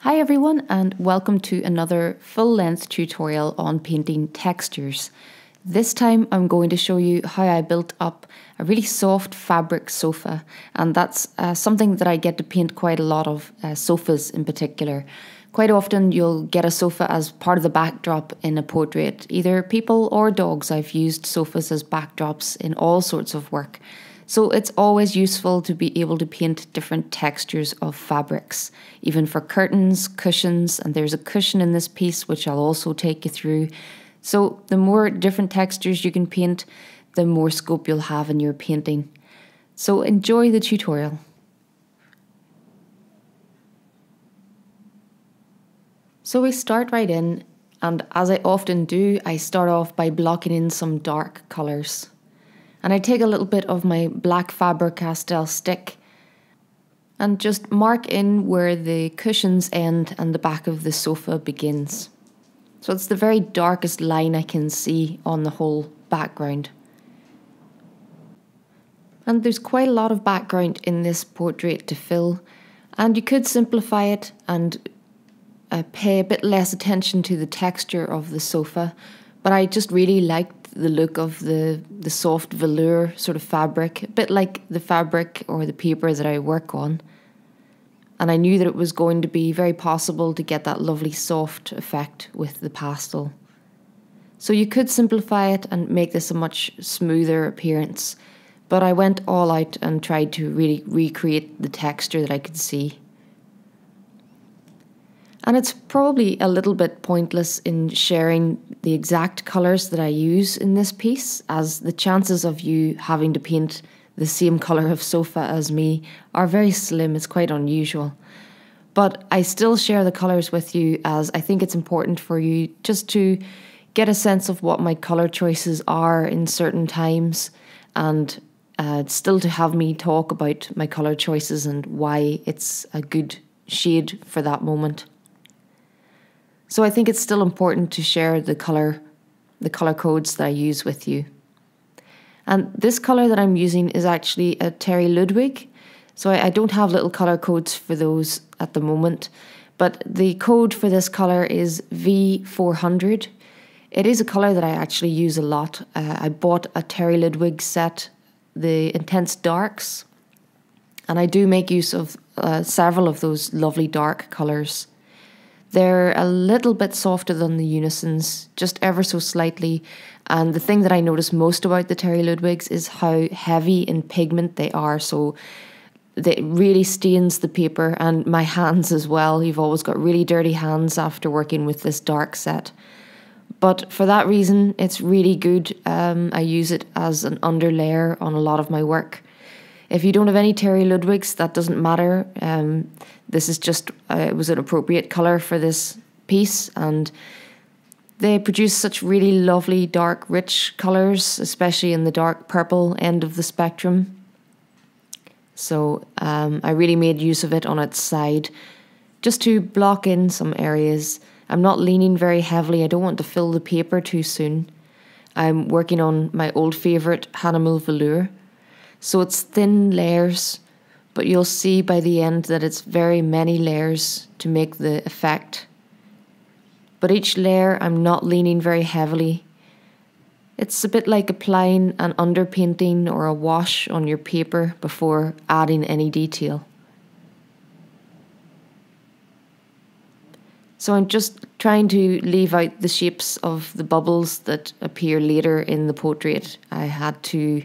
Hi everyone, and welcome to another full-length tutorial on painting textures. This time I'm going to show you how I built up a really soft fabric sofa, and that's something that I get to paint quite a lot of, sofas in particular. Quite often you'll get a sofa as part of the backdrop in a portrait, either people or dogs. I've used sofas as backdrops in all sorts of work. So it's always useful to be able to paint different textures of fabrics, even for curtains, cushions, and there's a cushion in this piece which I'll also take you through. So the more different textures you can paint, the more scope you'll have in your painting. So enjoy the tutorial. So we start right in, and as I often do, I start off by blocking in some dark colours. And I take a little bit of my black Faber-Castell stick and just mark in where the cushions end and the back of the sofa begins. So it's the very darkest line I can see on the whole background. And there's quite a lot of background in this portrait to fill, and you could simplify it and pay a bit less attention to the texture of the sofa, but I just really liked the look of the soft velour sort of fabric, a bit like the fabric or the paper that I work on. And I knew that it was going to be very possible to get that lovely soft effect with the pastel. So you could simplify it and make this a much smoother appearance, but I went all out and tried to really recreate the texture that I could see. And it's probably a little bit pointless in sharing the exact colours that I use in this piece, as the chances of you having to paint the same colour of sofa as me are very slim. It's quite unusual. But I still share the colours with you, as I think it's important for you just to get a sense of what my colour choices are in certain times, and still to have me talk about my colour choices and why it's a good shade for that moment. So I think it's still important to share the colour codes that I use with you. And this colour that I'm using is actually a Terry Ludwig. So I don't have little colour codes for those at the moment. But the code for this colour is V400. It is a colour that I actually use a lot. I bought a Terry Ludwig set, the Intense Darks. And I do make use of several of those lovely dark colours. They're a little bit softer than the Unisons, just ever so slightly. And the thing that I notice most about the Terry Ludwigs is how heavy in pigment they are. So it really stains the paper, and my hands as well. You've always got really dirty hands after working with this dark set. But for that reason, it's really good. I use it as an underlayer on a lot of my work. If you don't have any Terry Ludwigs, that doesn't matter. This is just, it was an appropriate colour for this piece, and they produce such really lovely dark rich colours, especially in the dark purple end of the spectrum. So I really made use of it on its side, just to block in some areas. I'm not leaning very heavily. I don't want to fill the paper too soon. I'm working on my old favourite Hahnemuhl velour. So it's thin layers, but you'll see by the end that it's very many layers to make the effect. But each layer I'm not leaning very heavily. It's a bit like applying an underpainting or a wash on your paper before adding any detail. So I'm just trying to leave out the shapes of the bubbles that appear later in the portrait. I had to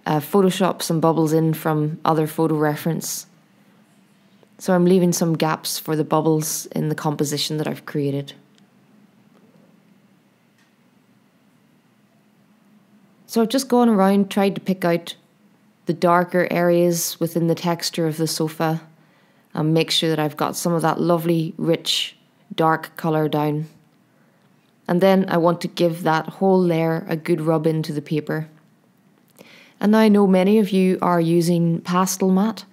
Photoshop some bubbles in from other photo reference. So I'm leaving some gaps for the bubbles in the composition that I've created. So I've just gone around, tried to pick out the darker areas within the texture of the sofa and make sure that I've got some of that lovely, rich, dark colour down. And then I want to give that whole layer a good rub into the paper. And now I know many of you are using Pastelmat.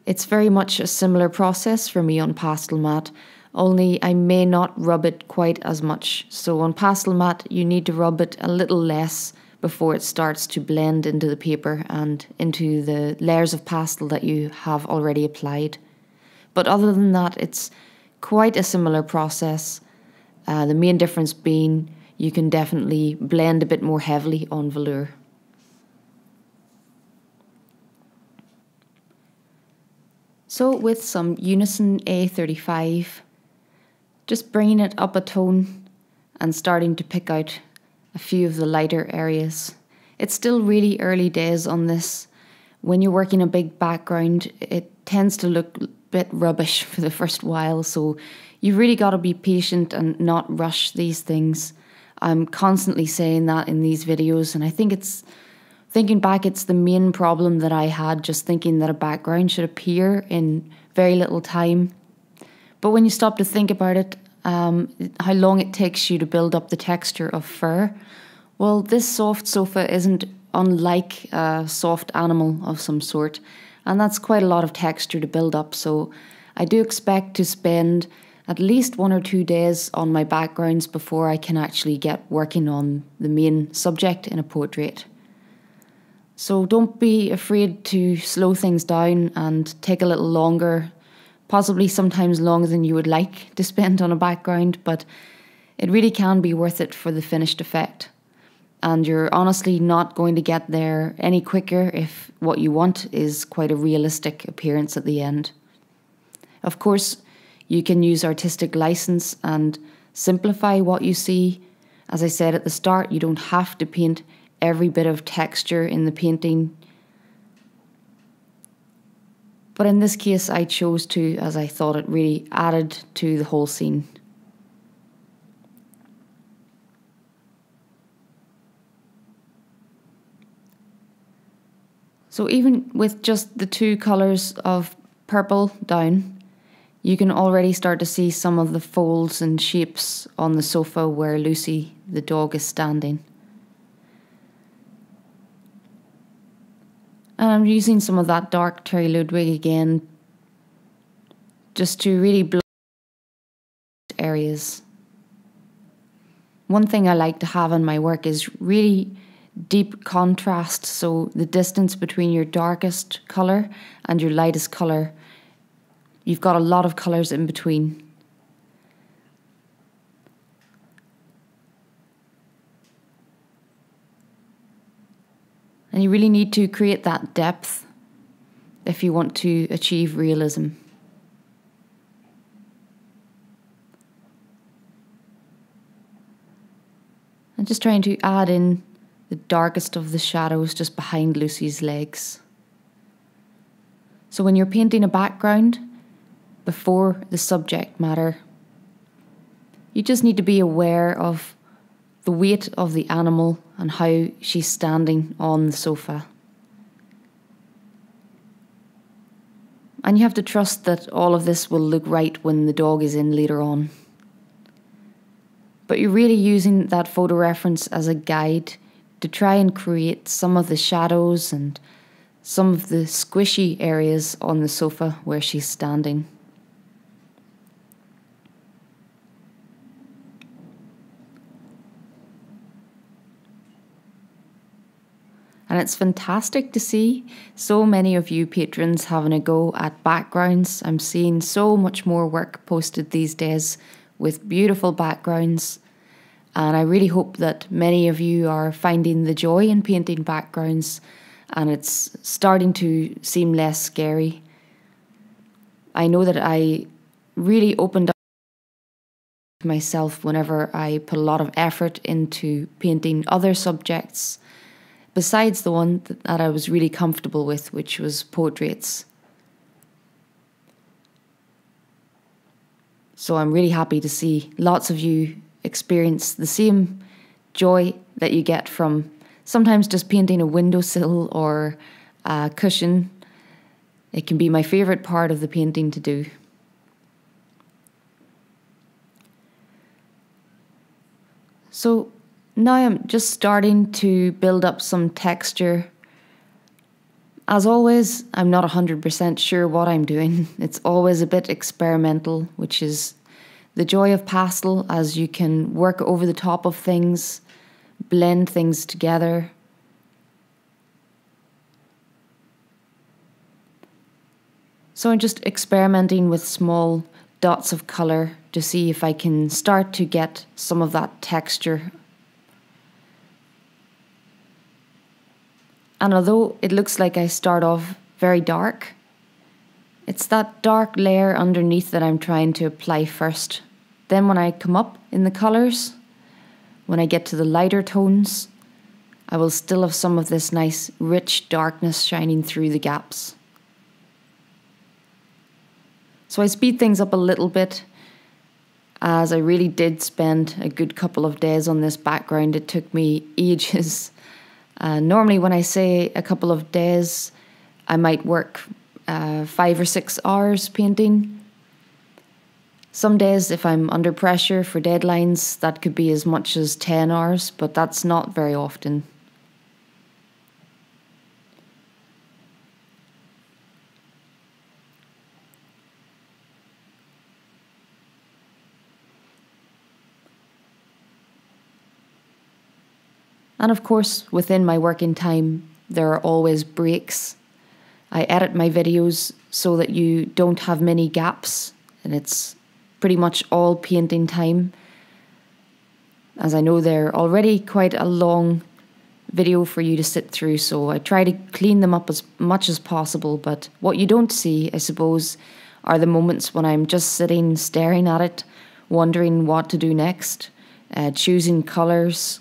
It's very much a similar process for me on Pastelmat, only I may not rub it quite as much. So on Pastelmat, you need to rub it a little less before it starts to blend into the paper and into the layers of pastel that you have already applied. But other than that, it's quite a similar process. The main difference being you can definitely blend a bit more heavily on velour. So with some Unison A35, just bringing it up a tone and starting to pick out a few of the lighter areas. It's still really early days on this. When you're working a big background, it tends to look a bit rubbish for the first while, so you've really got to be patient and not rush these things. I'm constantly saying that in these videos, and I think thinking back, it's the main problem that I had, just thinking that a background should appear in very little time. But when you stop to think about it, how long it takes you to build up the texture of fur, well, this soft sofa isn't unlike a soft animal of some sort, and that's quite a lot of texture to build up, so I do expect to spend at least 1 or 2 days on my backgrounds before I can actually get working on the main subject in a portrait. So don't be afraid to slow things down and take a little longer, possibly sometimes longer than you would like to spend on a background, but it really can be worth it for the finished effect. And you're honestly not going to get there any quicker if what you want is quite a realistic appearance at the end. Of course, you can use artistic license and simplify what you see. As I said at the start, you don't have to paint every bit of texture in the painting. But in this case, I chose to, as I thought it really added to the whole scene. So even with just the 2 colours of purple down, you can already start to see some of the folds and shapes on the sofa where Lucy, the dog, is standing. And I'm using some of that dark Terry Ludwig again, just to really blur areas. One thing I like to have in my work is really deep contrast, so the distance between your darkest colour and your lightest colour, you've got a lot of colours in between. And you really need to create that depth if you want to achieve realism. And just trying to add in the darkest of the shadows just behind Lucy's legs. So when you're painting a background before the subject matter, you just need to be aware of the weight of the animal and how she's standing on the sofa. And you have to trust that all of this will look right when the dog is in later on. But you're really using that photo reference as a guide to try and create some of the shadows and some of the squishy areas on the sofa where she's standing. And it's fantastic to see so many of you patrons having a go at backgrounds. I'm seeing so much more work posted these days with beautiful backgrounds. And I really hope that many of you are finding the joy in painting backgrounds and it's starting to seem less scary. I know that I really opened up myself whenever I put a lot of effort into painting other subjects besides the one that I was really comfortable with, which was portraits. So I'm really happy to see lots of you experience the same joy that you get from sometimes just painting a windowsill or a cushion. It can be my favourite part of the painting to do. So now I'm just starting to build up some texture. As always, I'm not 100% sure what I'm doing. It's always a bit experimental, which is the joy of pastel, as you can work over the top of things, blend things together. So I'm just experimenting with small dots of colour to see if I can start to get some of that texture. And although it looks like I start off very dark, it's that dark layer underneath that I'm trying to apply first. Then when I come up in the colours, when I get to the lighter tones, I will still have some of this nice rich darkness shining through the gaps. So I speed things up a little bit, as I really did spend a good couple of days on this background. It took me ages. Normally when I say a couple of days, I might work 5 or 6 hours painting. Some days, if I'm under pressure for deadlines, that could be as much as 10 hours, but that's not very often. And of course, within my working time, there are always breaks. I edit my videos so that you don't have many gaps, and it's pretty much all painting time, as I know they're already quite a long video for you to sit through, so I try to clean them up as much as possible. But what you don't see, I suppose, are the moments when I'm just sitting staring at it, wondering what to do next, choosing colours.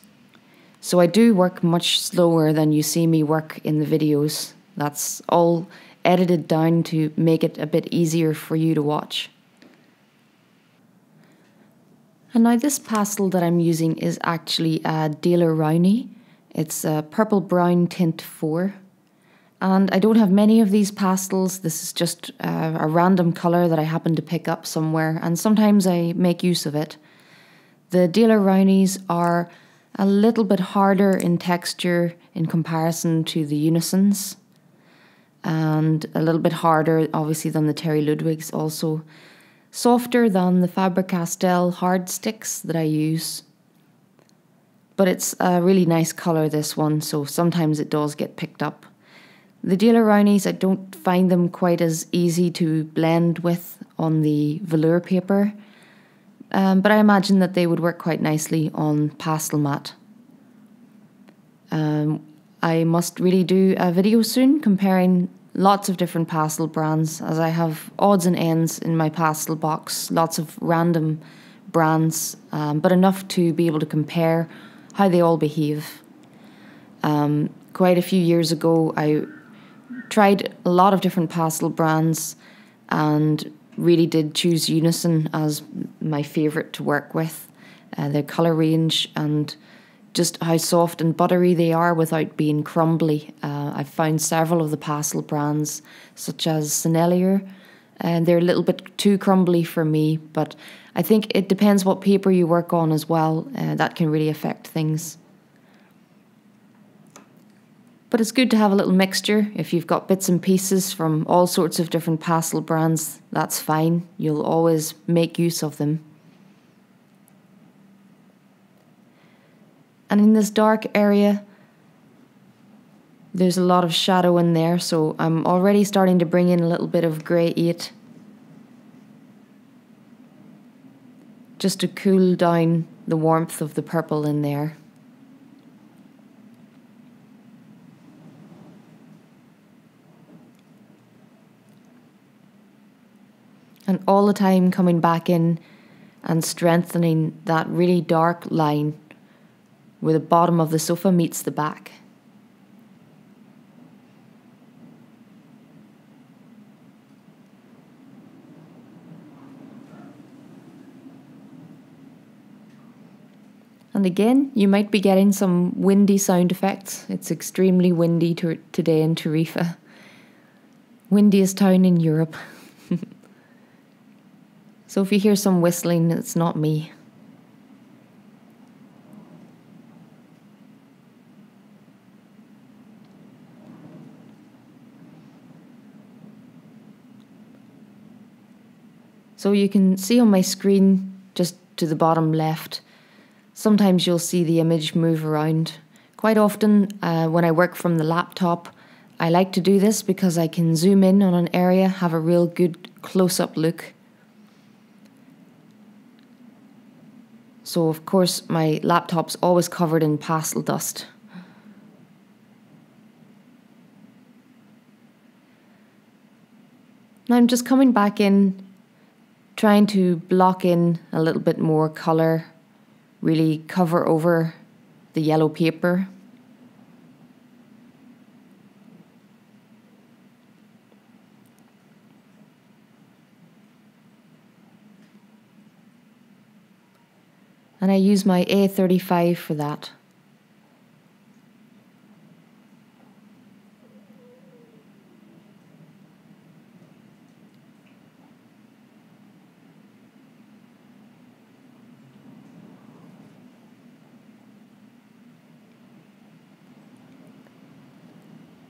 So I do work much slower than you see me work in the videos. That's all edited down to make it a bit easier for you to watch. And now this pastel that I'm using is actually a Daler Rowney. It's a purple brown tint 4. And I don't have many of these pastels. This is just a random colour that I happen to pick up somewhere, and sometimes I make use of it. The Daler Rowneys are a little bit harder in texture in comparison to the Unisons, and a little bit harder obviously than the Terry Ludwigs also. Softer than the Faber-Castell hard sticks that I use. But it's a really nice colour, this one, so sometimes it does get picked up. The Daler Rowneys, I don't find them quite as easy to blend with on the velour paper, but I imagine that they would work quite nicely on pastel matte. I must really do a video soon comparing lots of different pastel brands, as I have odds and ends in my pastel box, lots of random brands, but enough to be able to compare how they all behave. Quite a few years ago, I tried a lot of different pastel brands and really did choose Unison as my favourite to work with. Their colour range and just how soft and buttery they are without being crumbly. I've found several of the pastel brands, such as Sennelier, and they're a little bit too crumbly for me, but I think it depends what paper you work on as well. That can really affect things. But it's good to have a little mixture. If you've got bits and pieces from all sorts of different pastel brands, that's fine. You'll always make use of them. And in this dark area, there's a lot of shadow in there, so I'm already starting to bring in a little bit of grey 8. Just to cool down the warmth of the purple in there. And all the time coming back in and strengthening that really dark line where the bottom of the sofa meets the back. And again, you might be getting some windy sound effects. It's extremely windy today in Tarifa. Windiest town in Europe. So if you hear some whistling, it's not me. So you can see on my screen, just to the bottom left, sometimes you'll see the image move around. Quite often, when I work from the laptop, I like to do this because I can zoom in on an area, have a real good close-up look. So of course my laptop's always covered in pastel dust. Now I'm just coming back in, trying to block in a little bit more colour, really cover over the yellow paper. And I use my A35 for that.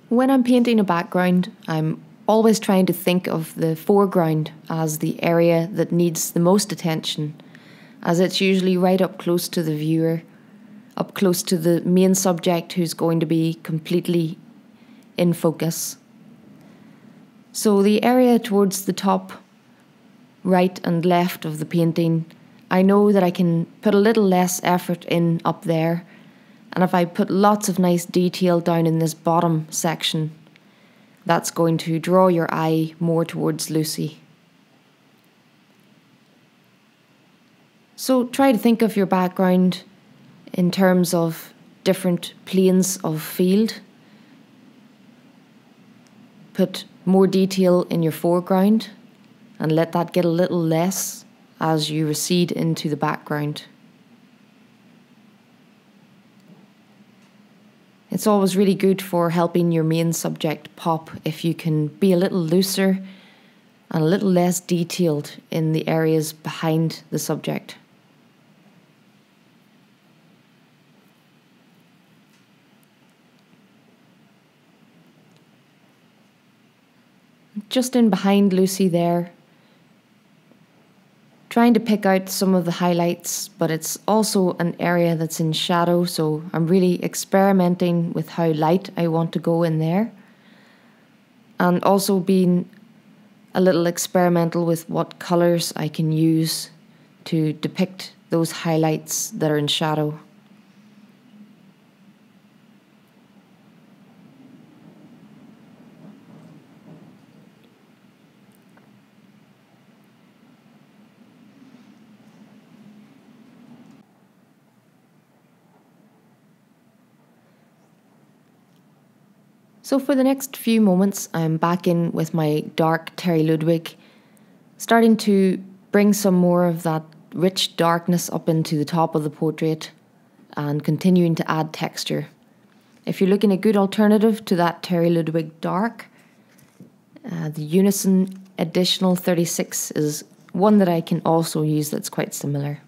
When I'm painting a background, I'm always trying to think of the foreground as the area that needs the most attention, as it's usually right up close to the viewer, up close to the main subject who's going to be completely in focus. So the area towards the top, right and left of the painting, I know that I can put a little less effort in up there. And if I put lots of nice detail down in this bottom section, that's going to draw your eye more towards Lucy. So try to think of your background in terms of different planes of field. Put more detail in your foreground and let that get a little less as you recede into the background. It's always really good for helping your main subject pop if you can be a little looser and a little less detailed in the areas behind the subject. Just in behind Lucy there, trying to pick out some of the highlights, but it's also an area that's in shadow, so I'm really experimenting with how light I want to go in there. And also being a little experimental with what colours I can use to depict those highlights that are in shadow. So for the next few moments, I'm back in with my dark Terry Ludwig, starting to bring some more of that rich darkness up into the top of the portrait and continuing to add texture. If you're looking a good alternative to that Terry Ludwig dark, the Unison Additional 36 is one that I can also use that's quite similar.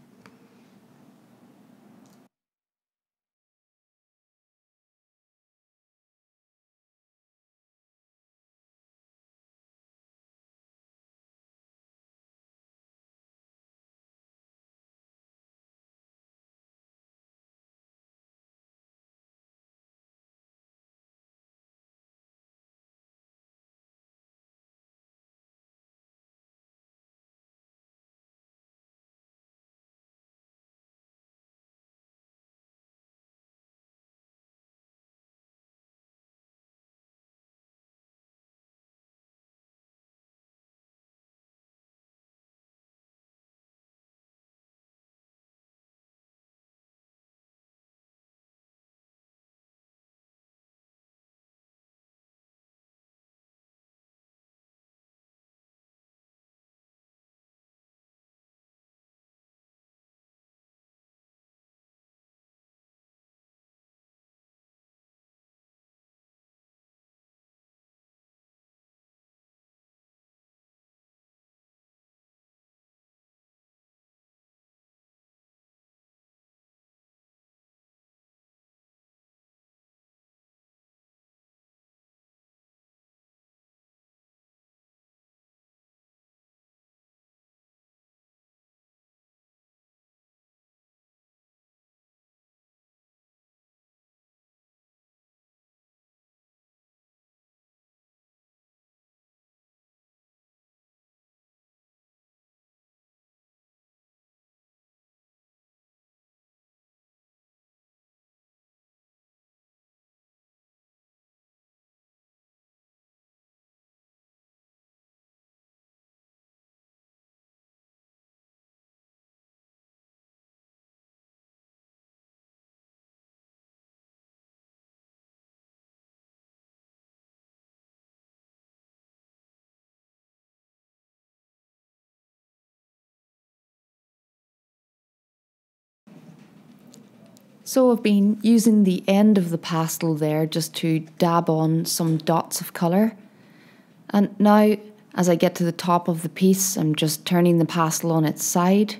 So I've been using the end of the pastel there just to dab on some dots of colour. And now, as I get to the top of the piece, I'm just turning the pastel on its side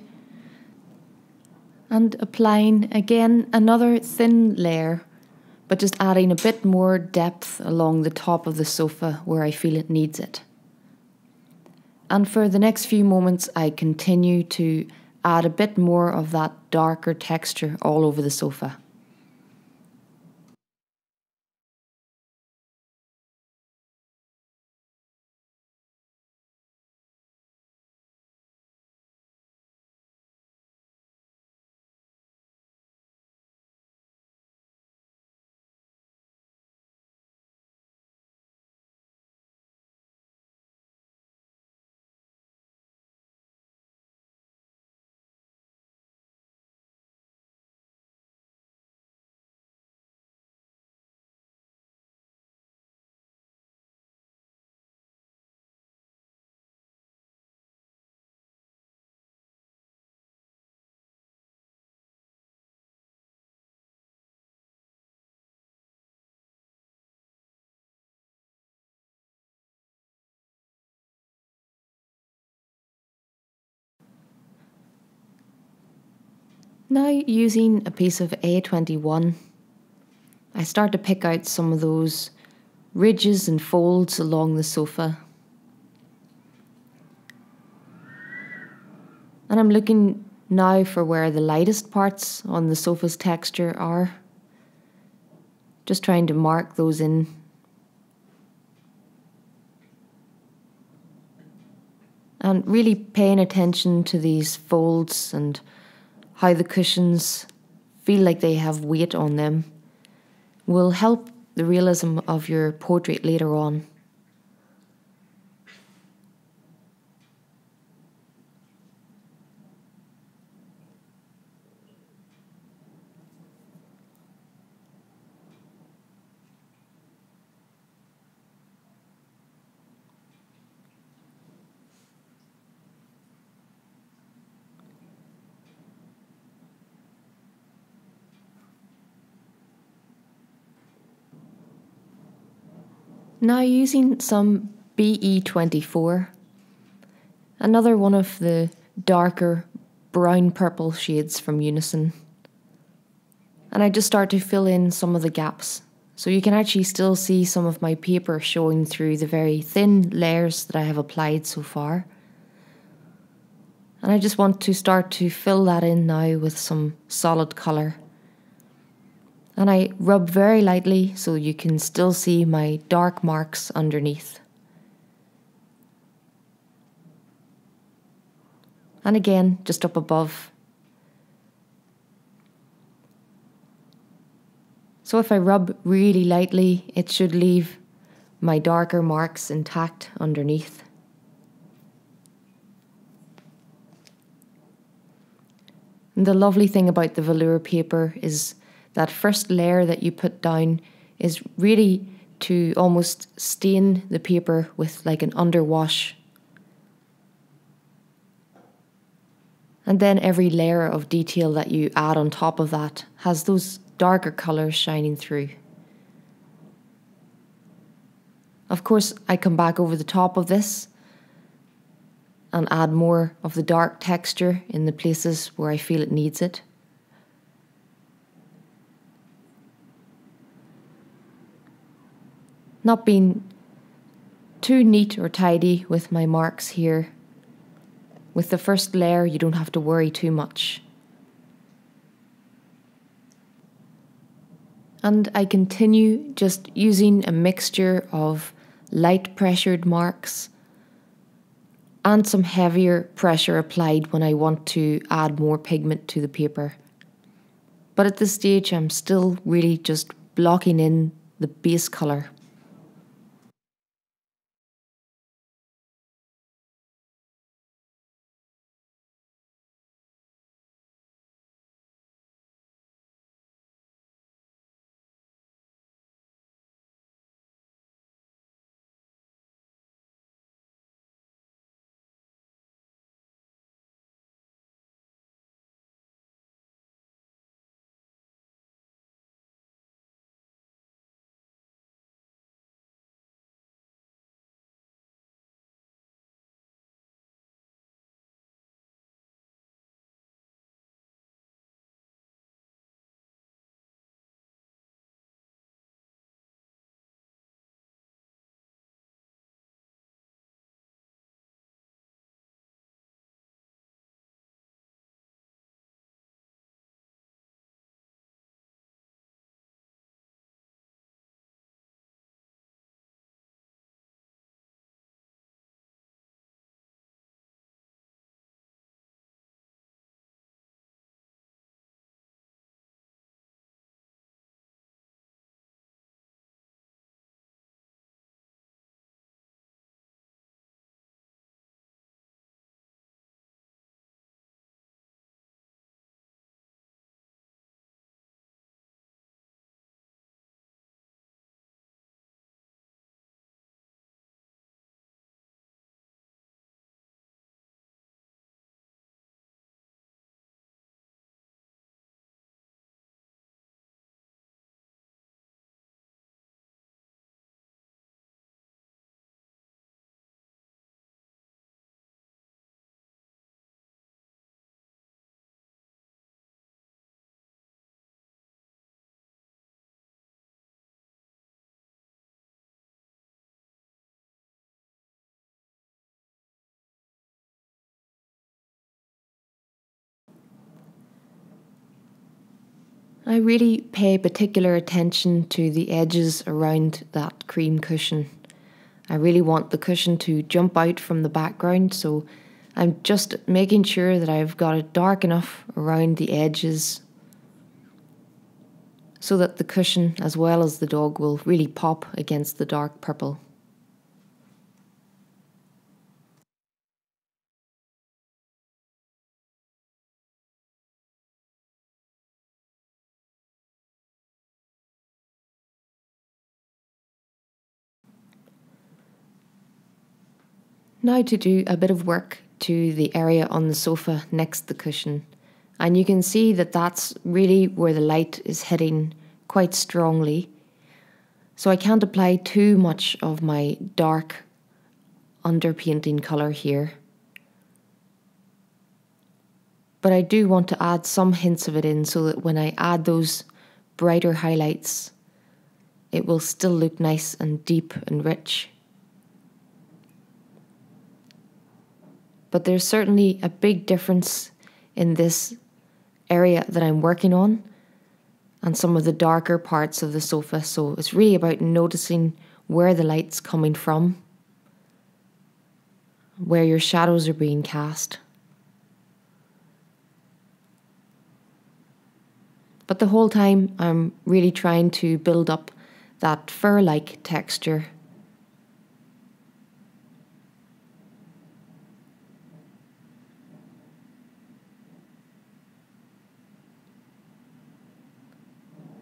and applying again another thin layer, but just adding a bit more depth along the top of the sofa where I feel it needs it. And for the next few moments, I continue to add a bit more of that darker texture all over the sofa. Now, using a piece of A21, I start to pick out some of those ridges and folds along the sofa. And I'm looking now for where the lightest parts on the sofa's texture are. Just trying to mark those in. And really paying attention to these folds and how the cushions feel like they have weight on them will help the realism of your portrait later on. Now, using some BE24, another one of the darker brown purple shades from Unison, and I just start to fill in some of the gaps. So you can actually still see some of my paper showing through the very thin layers that I have applied so far. And I just want to start to fill that in now with some solid colour. And I rub very lightly so you can still see my dark marks underneath. And again, just up above. So if I rub really lightly, it should leave my darker marks intact underneath. And the lovely thing about the velour paper is that first layer that you put down is really to almost stain the paper with like an underwash. And then every layer of detail that you add on top of that has those darker colours shining through. Of course, I come back over the top of this and add more of the dark texture in the places where I feel it needs it. Not being too neat or tidy with my marks here. With the first layer, you don't have to worry too much. And I continue just using a mixture of light pressured marks and some heavier pressure applied when I want to add more pigment to the paper. But at this stage, I'm still really just blocking in the base colour. I really pay particular attention to the edges around that cream cushion. I really want the cushion to jump out from the background, so I'm just making sure that I've got it dark enough around the edges so that the cushion as well as the dog will really pop against the dark purple. Now to do a bit of work to the area on the sofa next to the cushion. And you can see that that's really where the light is hitting quite strongly. So I can't apply too much of my dark underpainting colour here. But I do want to add some hints of it in so that when I add those brighter highlights, it will still look nice and deep and rich. But there's certainly a big difference in this area that I'm working on and some of the darker parts of the sofa. So it's really about noticing where the light's coming from, where your shadows are being cast. But the whole time I'm really trying to build up that fur-like texture.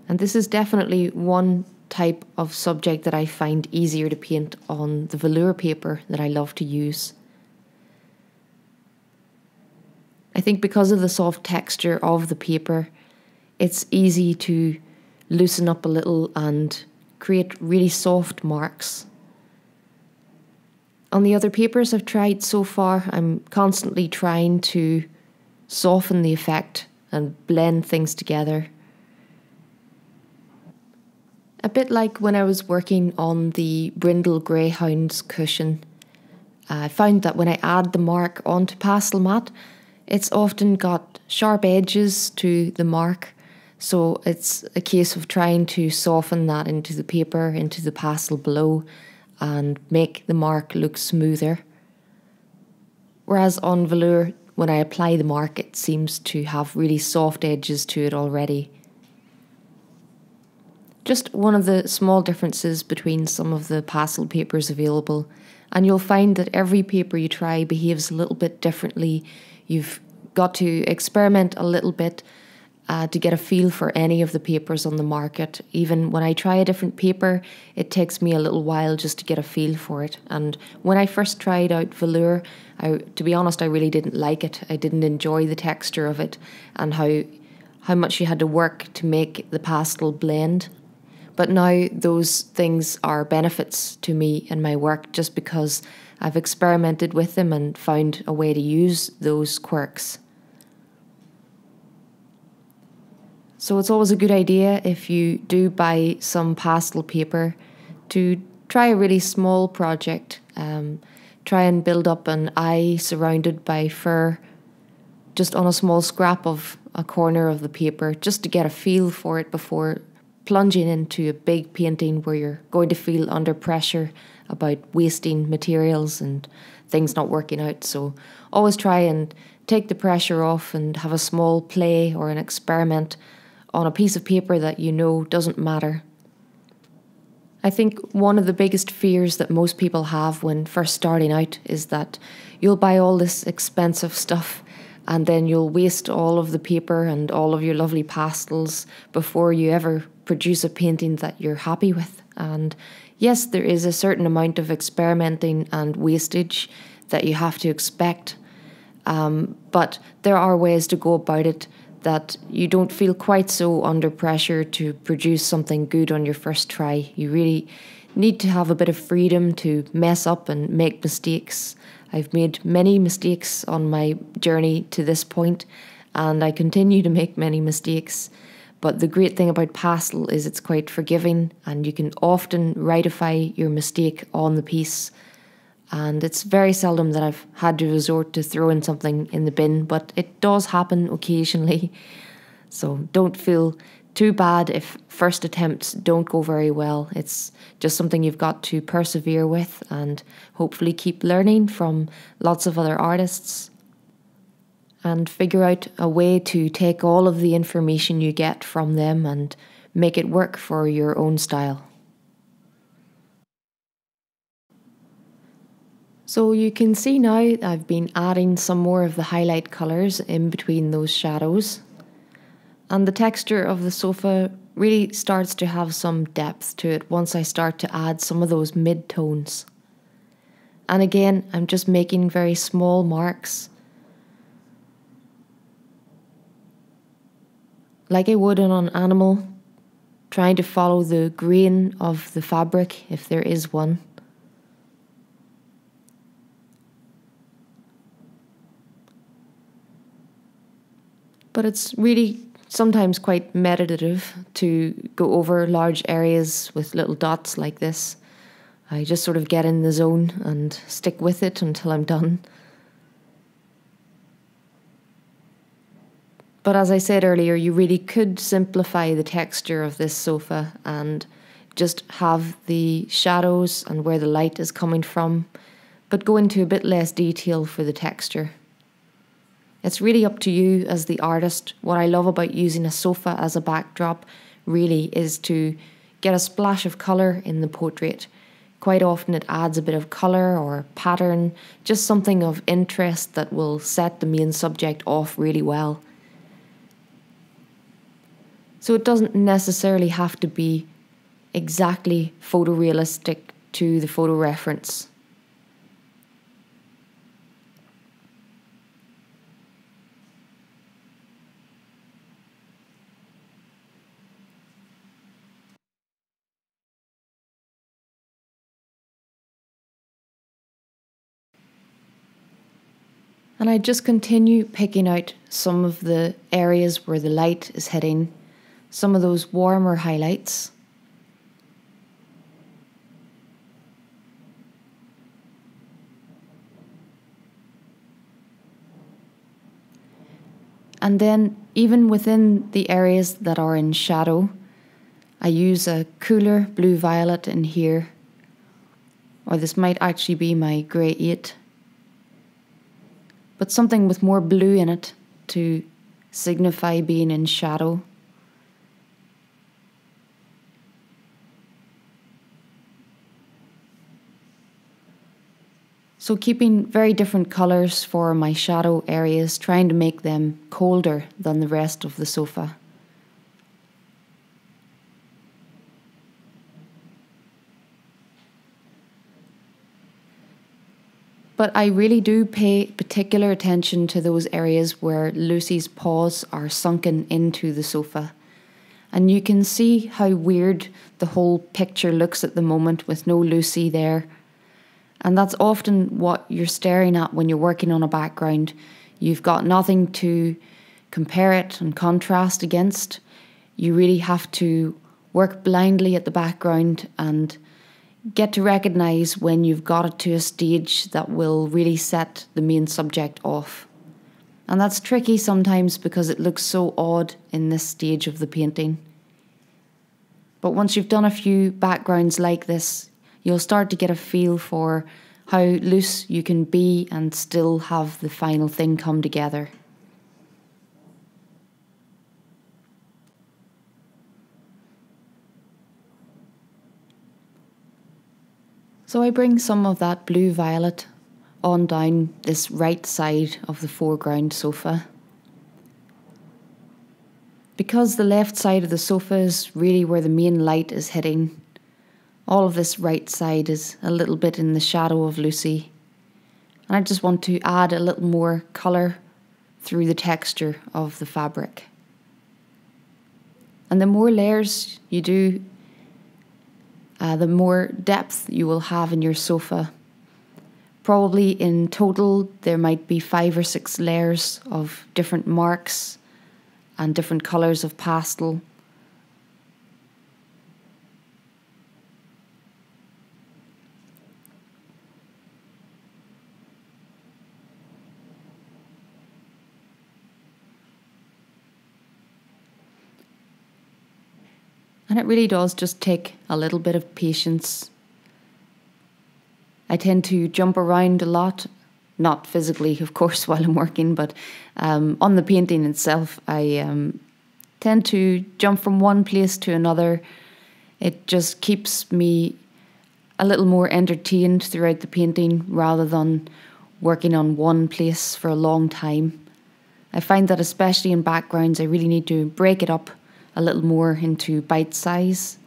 And this is definitely one type of subject that I find easier to paint on the velour paper that I love to use. I think because of the soft texture of the paper, it's easy to loosen up a little and create really soft marks. On the other papers I've tried so far, I'm constantly trying to soften the effect and blend things together. A bit like when I was working on the Brindle Greyhounds cushion. I found that when I add the mark onto pastel matte, it's often got sharp edges to the mark, so it's a case of trying to soften that into the paper, into the pastel below, and make the mark look smoother. Whereas on velour, when I apply the mark, it seems to have really soft edges to it already. Just one of the small differences between some of the pastel papers available, and you'll find that every paper you try behaves a little bit differently. You've got to experiment a little bit to get a feel for any of the papers on the market. Even when I try a different paper, it takes me a little while just to get a feel for it. And when I first tried out velour, to be honest, I really didn't like it. I didn't enjoy the texture of it and how much you had to work to make the pastel blend. But now those things are benefits to me in my work just because I've experimented with them and found a way to use those quirks. So it's always a good idea if you do buy some pastel paper to try a really small project. Try and build up an eye surrounded by fur just on a small scrap of a corner of the paper just to get a feel for it before plunging into a big painting where you're going to feel under pressure about wasting materials and things not working out. So always try and take the pressure off and have a small play or an experiment on a piece of paper that you know doesn't matter. I think one of the biggest fears that most people have when first starting out is that you'll buy all this expensive stuff and then you'll waste all of the paper and all of your lovely pastels before you ever produce a painting that you're happy with. And yes, there is a certain amount of experimenting and wastage that you have to expect, but there are ways to go about it that you don't feel quite so under pressure to produce something good on your first try. You really need to have a bit of freedom to mess up and make mistakes. I've made many mistakes on my journey to this point, and I continue to make many mistakes. But the great thing about pastel is it's quite forgiving, and you can often rightify your mistake on the piece. And it's very seldom that I've had to resort to throwing something in the bin, but it does happen occasionally. So don't feel too bad if first attempts don't go very well. It's just something you've got to persevere with and hopefully keep learning from lots of other artists and figure out a way to take all of the information you get from them and make it work for your own style. So you can see now I've been adding some more of the highlight colours in between those shadows. And the texture of the sofa really starts to have some depth to it once I start to add some of those mid-tones. And again, I'm just making very small marks, like I would on an animal, trying to follow the grain of the fabric if there is one. But it's really sometimes quite meditative to go over large areas with little dots like this. I just sort of get in the zone and stick with it until I'm done. But as I said earlier, you really could simplify the texture of this sofa and just have the shadows and where the light is coming from, but go into a bit less detail for the texture. It's really up to you as the artist. What I love about using a sofa as a backdrop really is to get a splash of colour in the portrait. Quite often it adds a bit of colour or pattern, just something of interest that will set the main subject off really well. So it doesn't necessarily have to be exactly photorealistic to the photo reference. And I just continue picking out some of the areas where the light is hitting, some of those warmer highlights. And then even within the areas that are in shadow, I use a cooler blue violet in here, or this might actually be my grey 8. But something with more blue in it to signify being in shadow. So keeping very different colours for my shadow areas, trying to make them colder than the rest of the sofa. But I really do pay particular attention to those areas where Lucy's paws are sunken into the sofa. And you can see how weird the whole picture looks at the moment with no Lucy there. And that's often what you're staring at when you're working on a background. You've got nothing to compare it and contrast against. You really have to work blindly at the background and get to recognise when you've got it to a stage that will really set the main subject off. And that's tricky sometimes because it looks so odd in this stage of the painting. But once you've done a few backgrounds like this, you'll start to get a feel for how loose you can be and still have the final thing come together. So I bring some of that blue violet on down this right side of the foreground sofa. Because the left side of the sofa is really where the main light is hitting, all of this right side is a little bit in the shadow of Lucy. And I just want to add a little more colour through the texture of the fabric. And the more layers you do, the more depth you will have in your sofa. Probably in total there might be 5 or 6 layers of different marks and different colours of pastel. And it really does just take a little bit of patience. I tend to jump around a lot, not physically, of course, while I'm working, but on the painting itself, I tend to jump from one place to another. It just keeps me a little more entertained throughout the painting rather than working on one place for a long time. I find that especially in backgrounds, I really need to break it up a little more into bite size.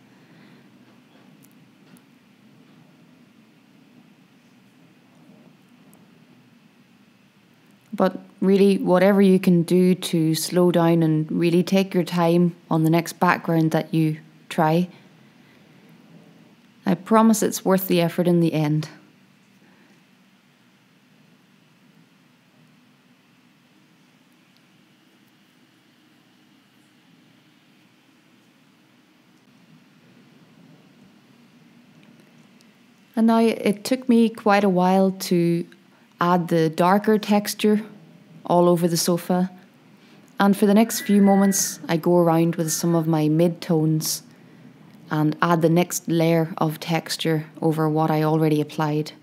But really, whatever you can do to slow down and really take your time on the next background that you try, I promise it's worth the effort in the end. And now it took me quite a while to add the darker texture all over the sofa. And for the next few moments, I go around with some of my mid-tones and add the next layer of texture over what I already applied.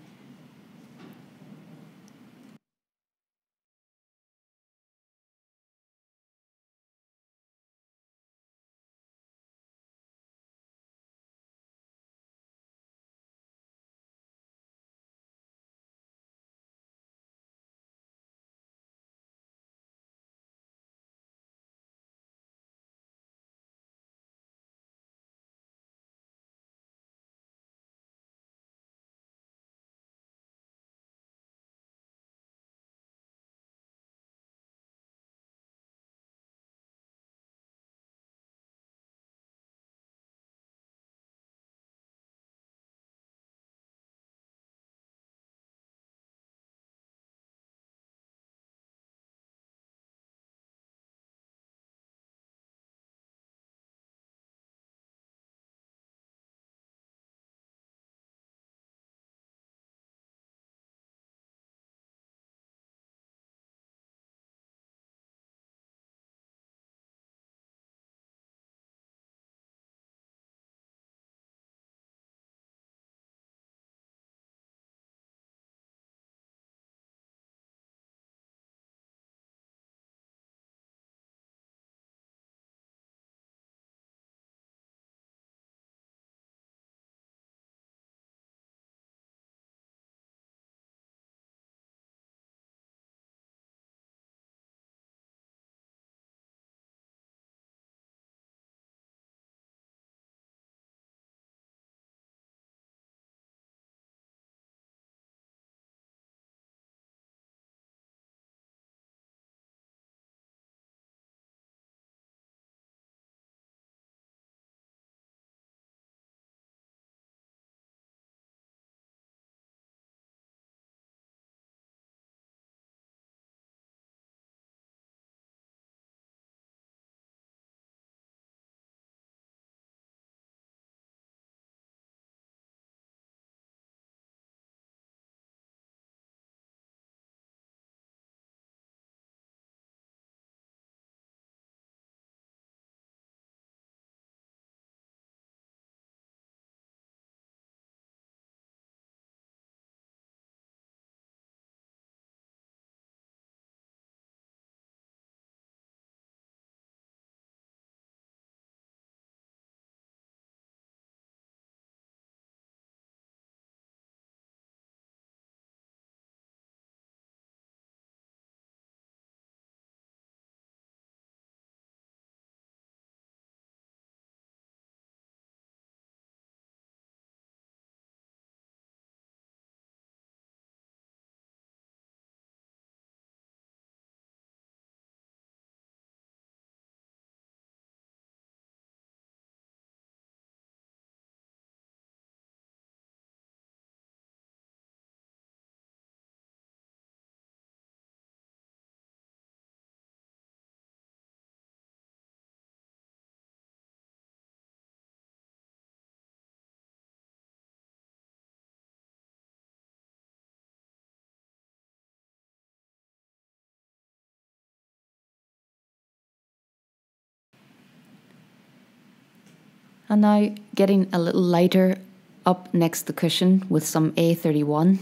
And now getting a little lighter up next the cushion with some A31.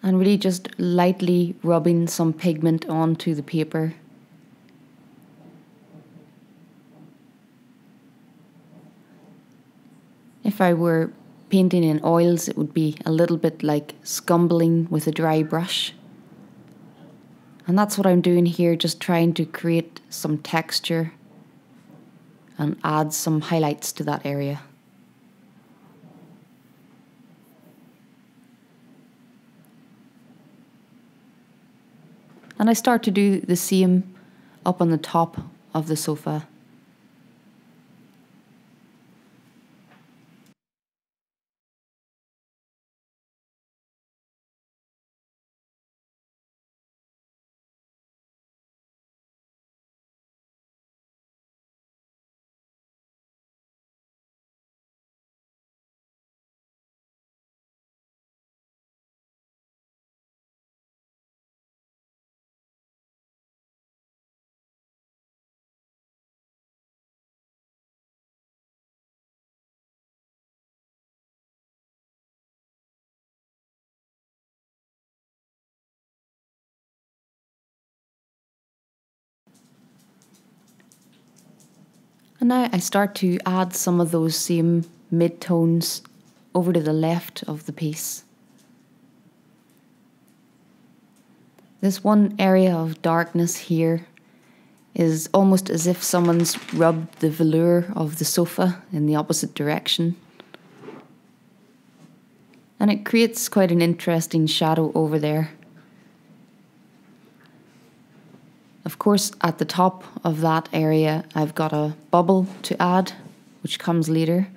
And really just lightly rubbing some pigment onto the paper. If I were painting in oils, it would be a little bit like scumbling with a dry brush. And that's what I'm doing here, just trying to create some texture and add some highlights to that area. And I start to do the same up on the top of the sofa. And now I start to add some of those same mid-tones over to the left of the piece. This one area of darkness here is almost as if someone's rubbed the velour of the sofa in the opposite direction. And it creates quite an interesting shadow over there. Of course, at the top of that area, I've got a bubble to add, which comes later.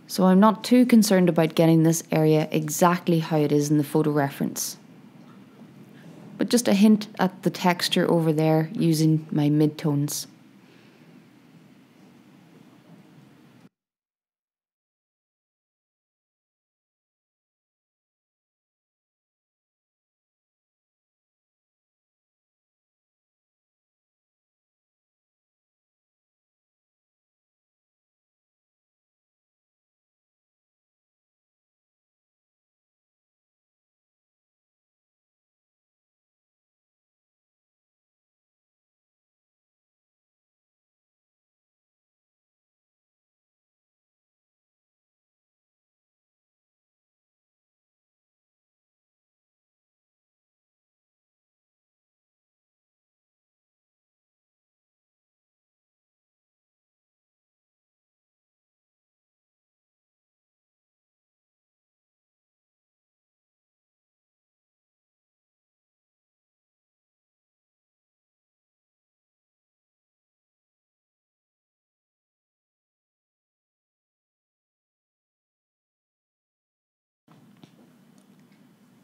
So I'm not too concerned about getting this area exactly how it is in the photo reference. But just a hint at the texture over there using my mid-tones.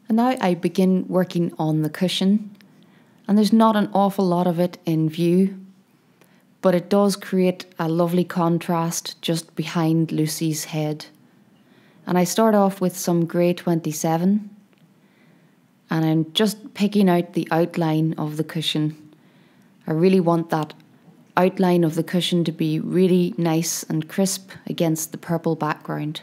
And now I begin working on the cushion, and there's not an awful lot of it in view, but it does create a lovely contrast just behind Lucy's head. And I start off with some grey 27, and I'm just picking out the outline of the cushion. I really want that outline of the cushion to be really nice and crisp against the purple background.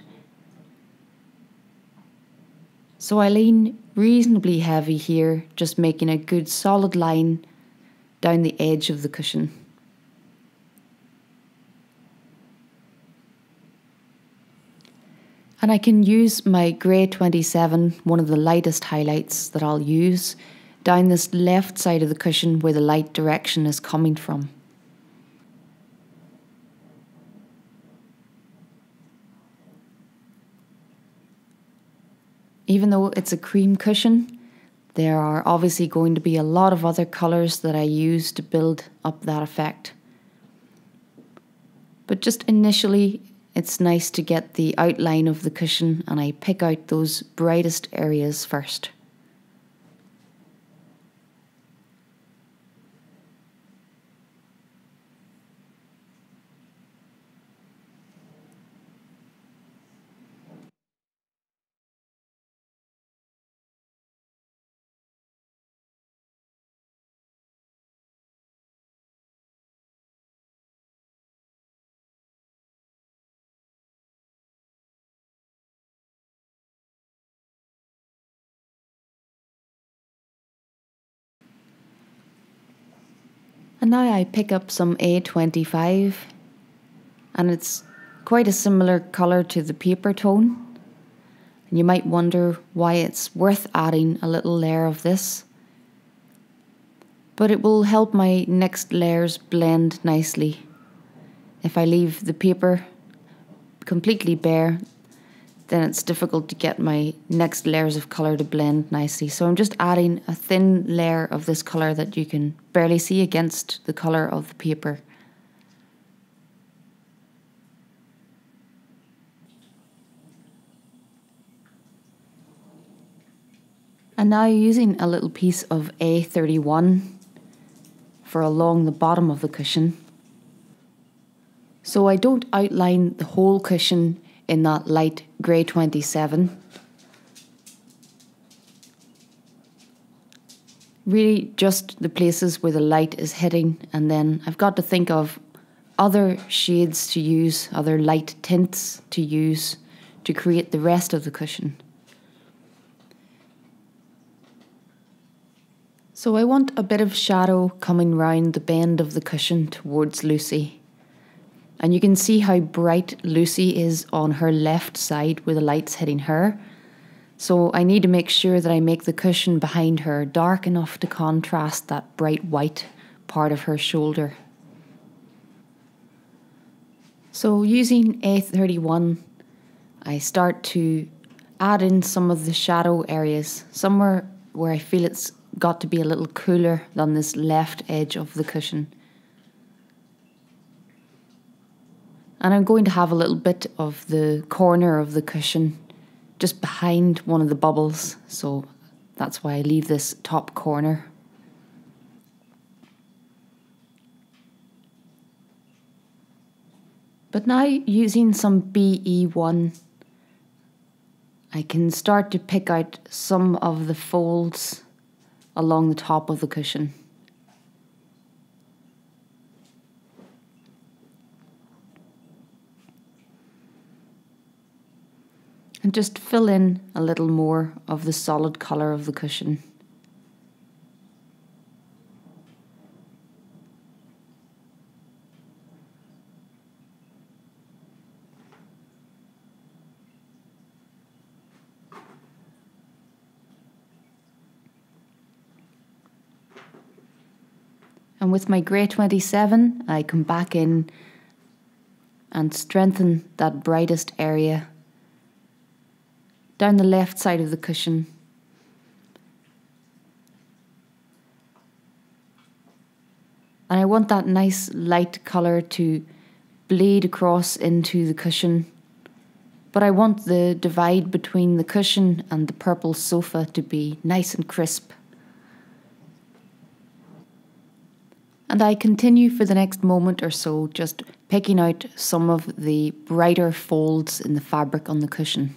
So I lean reasonably heavy here, just making a good solid line down the edge of the cushion. And I can use my grey 27, one of the lightest highlights that I'll use, down this left side of the cushion where the light direction is coming from. Even though it's a cream cushion, there are obviously going to be a lot of other colours that I use to build up that effect. But just initially, it's nice to get the outline of the cushion, and I pick out those brightest areas first. And now I pick up some A25, and it's quite a similar colour to the paper tone. And you might wonder why it's worth adding a little layer of this. But it will help my next layers blend nicely. If I leave the paper completely bare, then it's difficult to get my next layers of colour to blend nicely. So I'm just adding a thin layer of this colour that you can barely see against the colour of the paper. And now using a little piece of A31 for along the bottom of the cushion. So I don't outline the whole cushion in that light grey 27. Really just the places where the light is hitting, and then I've got to think of other shades to use, other light tints to use to create the rest of the cushion. So I want a bit of shadow coming round the bend of the cushion towards Lucy. And you can see how bright Lucy is on her left side where the light's hitting her. So I need to make sure that I make the cushion behind her dark enough to contrast that bright white part of her shoulder. So using A31, I start to add in some of the shadow areas, somewhere where I feel it's got to be a little cooler than this left edge of the cushion. And I'm going to have a little bit of the corner of the cushion just behind one of the bubbles, so that's why I leave this top corner. But now using some BE1, I can start to pick out some of the folds along the top of the cushion. And just fill in a little more of the solid colour of the cushion. And with my grey 27, I come back in and strengthen that brightest area down the left side of the cushion. And I want that nice light colour to bleed across into the cushion, but I want the divide between the cushion and the purple sofa to be nice and crisp. And I continue for the next moment or so, just picking out some of the brighter folds in the fabric on the cushion.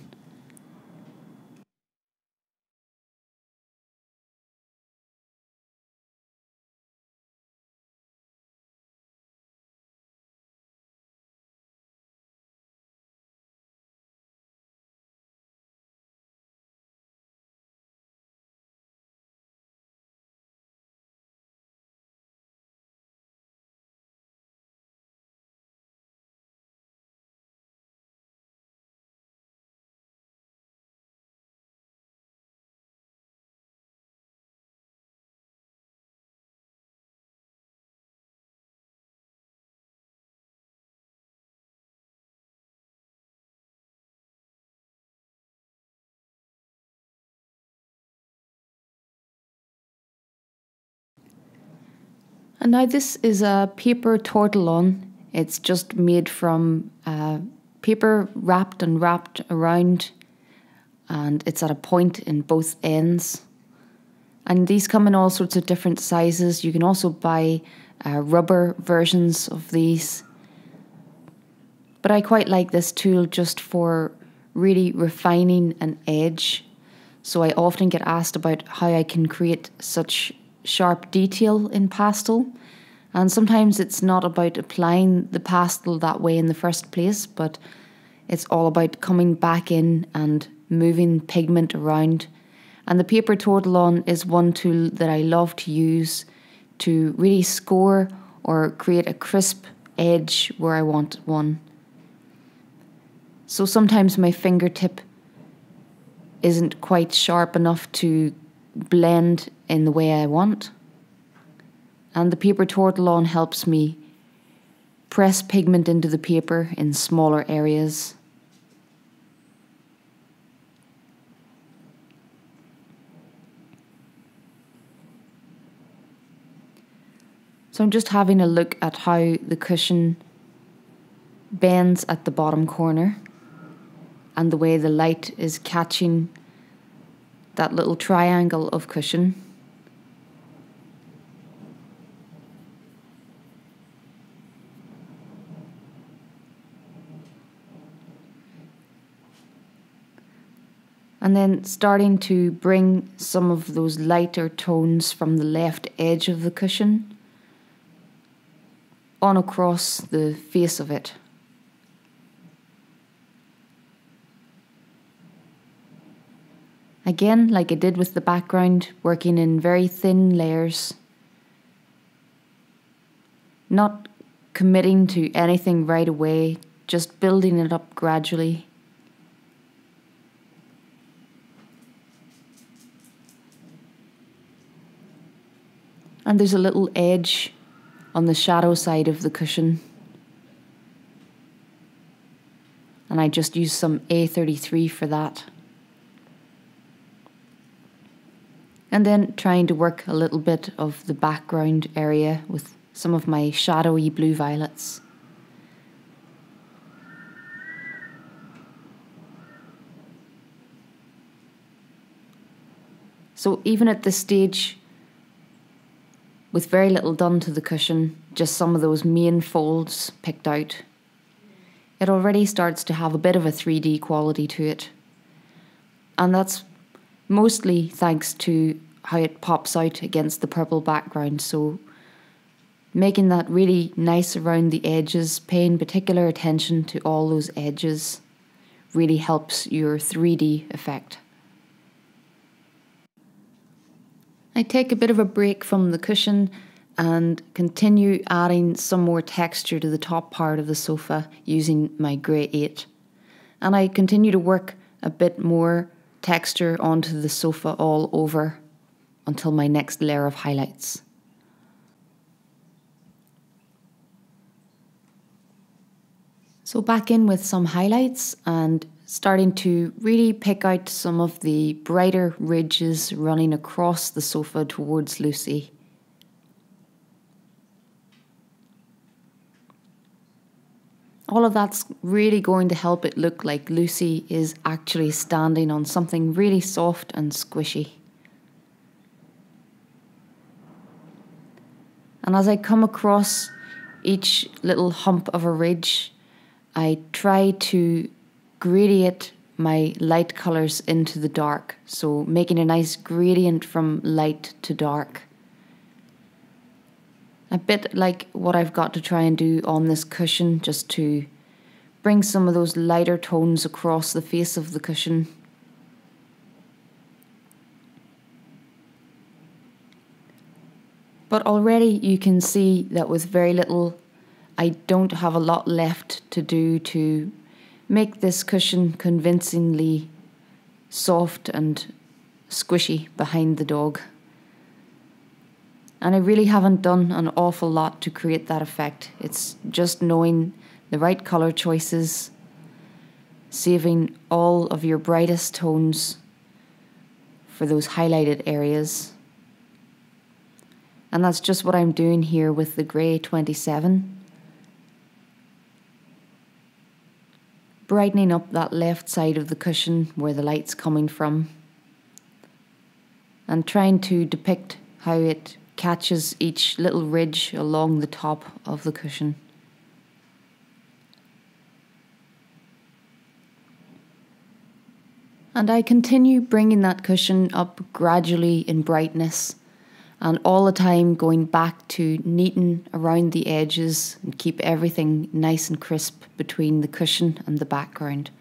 And now this is a paper tortillon. It's just made from paper wrapped and wrapped around, and it's at a point in both ends. And these come in all sorts of different sizes. You can also buy rubber versions of these. But I quite like this tool just for really refining an edge. So I often get asked about how I can create such sharp detail in pastel, and sometimes it's not about applying the pastel that way in the first place, but it's all about coming back in and moving pigment around. And the paper tortillon is one tool that I love to use to really score or create a crisp edge where I want one. So sometimes my fingertip isn't quite sharp enough to blend in the way I want. And the paper tortillon helps me press pigment into the paper in smaller areas. So I'm just having a look at how the cushion bends at the bottom corner and the way the light is catching that little triangle of cushion. And then starting to bring some of those lighter tones from the left edge of the cushion on across the face of it. Again, like I did with the background, working in very thin layers, not committing to anything right away, just building it up gradually. And there's a little edge on the shadow side of the cushion. And I just used some A33 for that. And then trying to work a little bit of the background area with some of my shadowy blue violets. So even at this stage, with very little done to the cushion, just some of those main folds picked out, it already starts to have a bit of a 3D quality to it. And that's mostly thanks to how it pops out against the purple background. So making that really nice around the edges, paying particular attention to all those edges, really helps your 3D effect. I take a bit of a break from the cushion and continue adding some more texture to the top part of the sofa using my grey 8. And I continue to work a bit more texture onto the sofa all over until my next layer of highlights. So back in with some highlights and starting to really pick out some of the brighter ridges running across the sofa towards Lucy. All of that's really going to help it look like Lucy is actually standing on something really soft and squishy. And as I come across each little hump of a ridge, I try to gradient my light colours into the dark, so making a nice gradient from light to dark. A bit like what I've got to try and do on this cushion, just to bring some of those lighter tones across the face of the cushion. But already you can see that with very little, I don't have a lot left to do to make this cushion convincingly soft and squishy behind the dog. And I really haven't done an awful lot to create that effect. It's just knowing the right colour choices, saving all of your brightest tones for those highlighted areas. And that's just what I'm doing here with the grey 27. Brightening up that left side of the cushion where the light's coming from, and trying to depict how it catches each little ridge along the top of the cushion. And I continue bringing that cushion up gradually in brightness, and all the time going back to neaten around the edges and keep everything nice and crisp between the cushion and the background.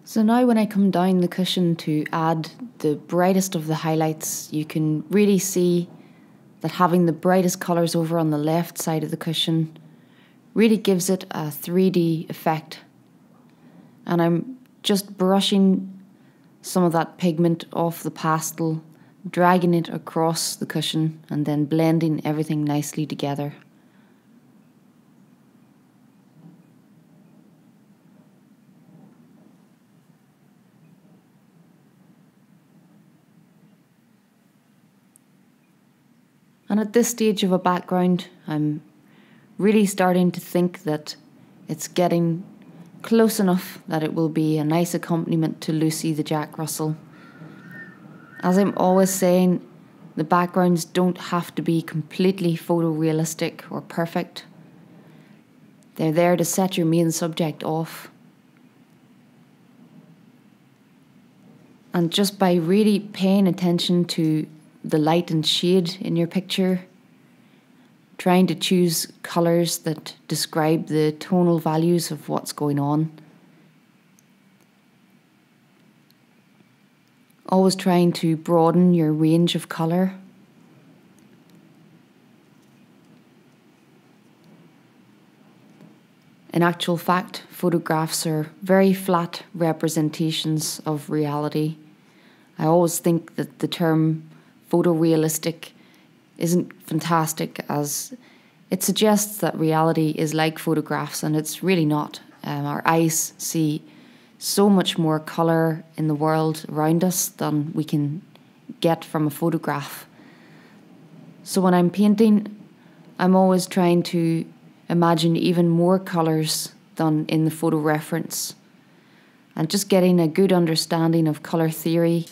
So now when I come down the cushion to add the brightest of the highlights, you can really see that having the brightest colours over on the left side of the cushion really gives it a 3D effect. And I'm just brushing some of that pigment off the pastel, dragging it across the cushion and then blending everything nicely together. And at this stage of a background, I'm really starting to think that it's getting close enough that it will be a nice accompaniment to Lucy the Jack Russell. As I'm always saying, the backgrounds don't have to be completely photorealistic or perfect. They're there to set your main subject off. And just by really paying attention to the light and shade in your picture, trying to choose colours that describe the tonal values of what's going on. Always trying to broaden your range of colour. In actual fact, photographs are very flat representations of reality. I always think that the term photorealistic isn't fantastic, as it suggests that reality is like photographs, and it's really not. Our eyes see so much more colour in the world around us than we can get from a photograph. So when I'm painting, I'm always trying to imagine even more colours than in the photo reference. And just getting a good understanding of colour theory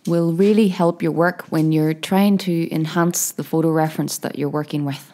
will really help your work when you're trying to enhance the photo reference that you're working with.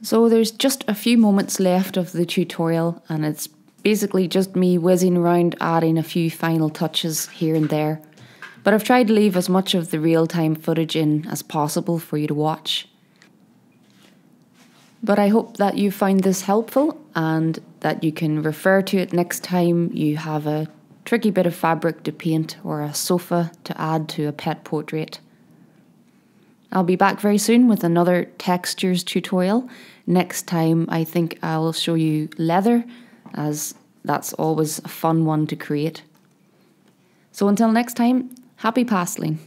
So there's just a few moments left of the tutorial, and it's basically just me whizzing around adding a few final touches here and there. But I've tried to leave as much of the real-time footage in as possible for you to watch. But I hope that you found this helpful and that you can refer to it next time you have a tricky bit of fabric to paint or a sofa to add to a pet portrait. I'll be back very soon with another textures tutorial. Next time I think I'll show you leather, as that's always a fun one to create. So until next time, happy pasteling.